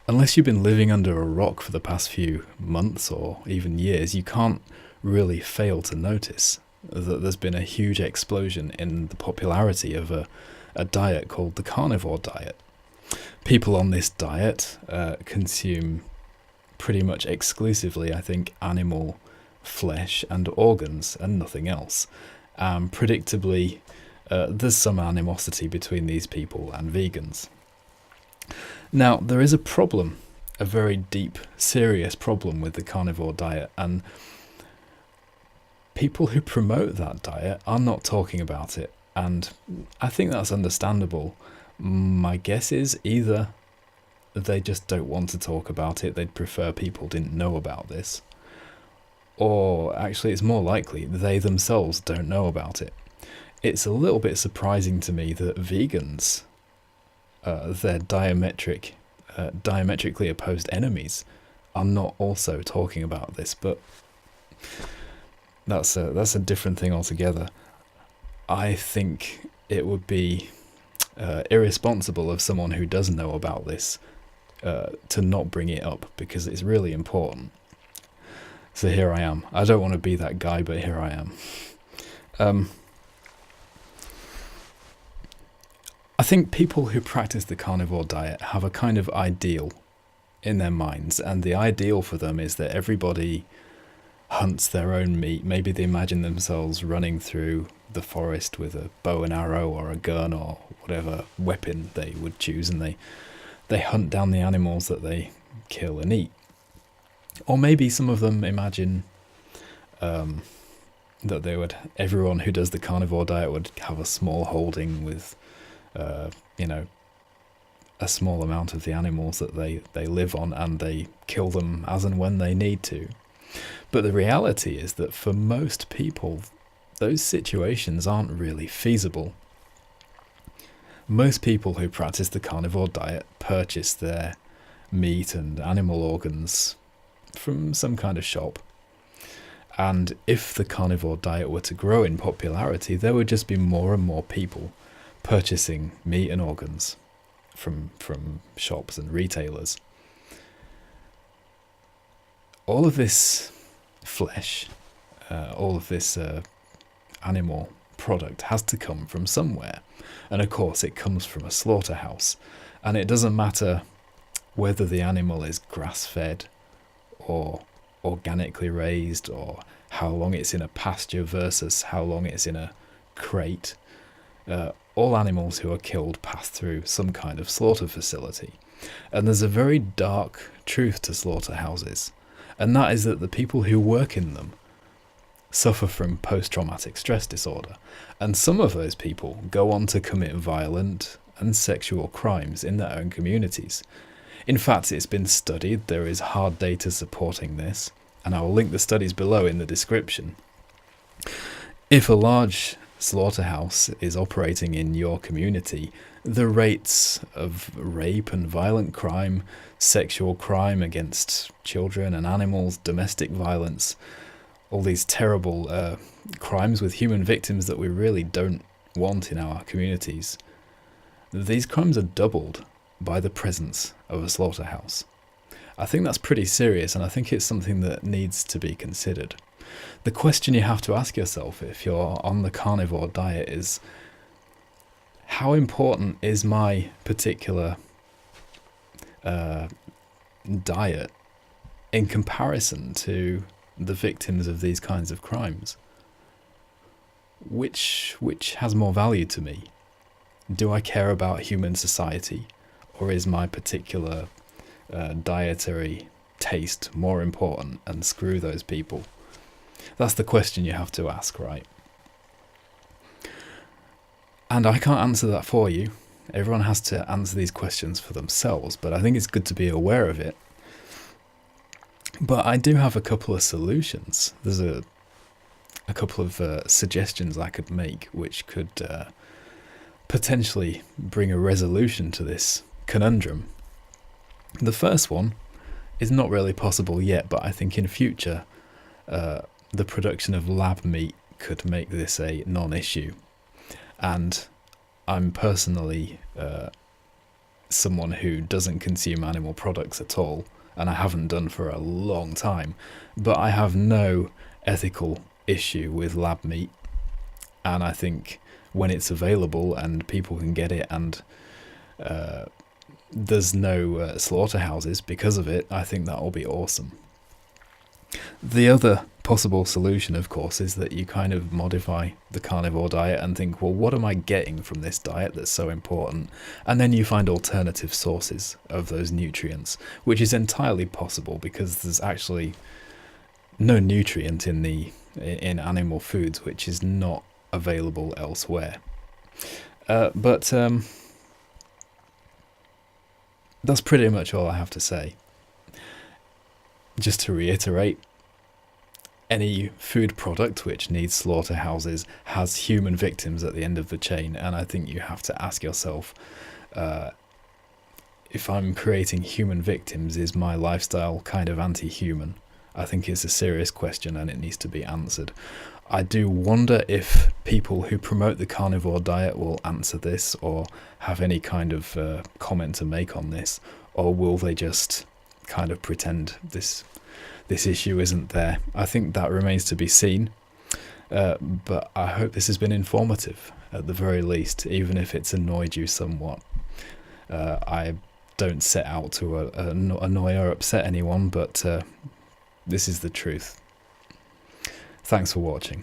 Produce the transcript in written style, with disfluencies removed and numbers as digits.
unless you've been living under a rock for the past few months or even years, you can't really fail to notice that there's been a huge explosion in the popularity of a diet called the carnivore diet. People on this diet consume pretty much exclusively, I think, animal flesh and organs and nothing else. Predictably, there's some animosity between these people and vegans. Now, there is a problem, a very deep, serious problem with the carnivore diet, and people who promote that diet are not talking about it, and I think that's understandable. My guess is either they just don't want to talk about it, they'd prefer people didn't know about this, or actually it's more likely they themselves don't know about it. It's a little bit surprising to me that vegans, their diametrically opposed enemies, are not also talking about this, but that's a different thing altogether. I think it would be irresponsible of someone who does know about this to not bring it up, because it's really important. So here I am. I don't want to be that guy, but here I am. I think people who practice the carnivore diet have a kind of ideal in their minds, and the ideal for them is that everybody hunts their own meat. Maybe they imagine themselves running through the forest with a bow and arrow or a gun or whatever weapon they would choose, and they hunt down the animals that they kill and eat. Or maybe some of them imagine that everyone who does the carnivore diet would have a small holding with a small amount of the animals that they live on, and they kill them as and when they need to. But the reality is that for most people, those situations aren't really feasible. Most people who practice the carnivore diet purchase their meat and animal organs from some kind of shop. And if the carnivore diet were to grow in popularity, there would just be more and more people purchasing meat and organs from shops and retailers. All of this flesh, all of this animal product has to come from somewhere. And of course it comes from a slaughterhouse. And it doesn't matter whether the animal is grass-fed or organically raised, or how long it's in a pasture versus how long it's in a crate. All animals who are killed pass through some kind of slaughter facility. And there's a very dark truth to slaughterhouses, and that is that the people who work in them suffer from post-traumatic stress disorder, and some of those people go on to commit violent and sexual crimes in their own communities. In fact, it's been studied, there is hard data supporting this, and I will link the studies below in the description. If a large slaughterhouse is operating in your community, the rates of rape and violent crime, sexual crime against children and animals, domestic violence, all these terrible crimes with human victims that we really don't want in our communities, these crimes are doubled by the presence of a slaughterhouse. I think that's pretty serious, and I think it's something that needs to be considered. The question you have to ask yourself if you're on the carnivore diet is, how important is my particular diet in comparison to the victims of these kinds of crimes? Which has more value to me? Do I care about human society, or is my particular dietary taste more important, and screw those people? That's the question you have to ask, right? And I can't answer that for you. Everyone has to answer these questions for themselves, but I think it's good to be aware of it. But I do have a couple of solutions. There's a couple of suggestions I could make which could potentially bring a resolution to this conundrum. The first one is not really possible yet, but I think in future the production of lab meat could make this a non-issue. And I'm personally someone who doesn't consume animal products at all, and I haven't done for a long time, but I have no ethical issue with lab meat, and I think when it's available and people can get it, and there's no slaughterhouses because of it, I think that will be awesome. The other possible solution, of course, is that you kind of modify the carnivore diet and think, well, what am I getting from this diet that's so important? And then you find alternative sources of those nutrients, which is entirely possible because there's actually no nutrient in animal foods which is not available elsewhere. But that's pretty much all I have to say. Just to reiterate, any food product which needs slaughterhouses has human victims at the end of the chain, and I think you have to ask yourself, if I'm creating human victims, is my lifestyle kind of anti-human? I think it's a serious question and it needs to be answered. I do wonder if people who promote the carnivore diet will answer this or have any kind of comment to make on this, or will they just kind of pretend this issue isn't there? I think that remains to be seen, but I hope this has been informative at the very least, even if it's annoyed you somewhat. I don't set out to annoy or upset anyone, but this is the truth. Thanks for watching.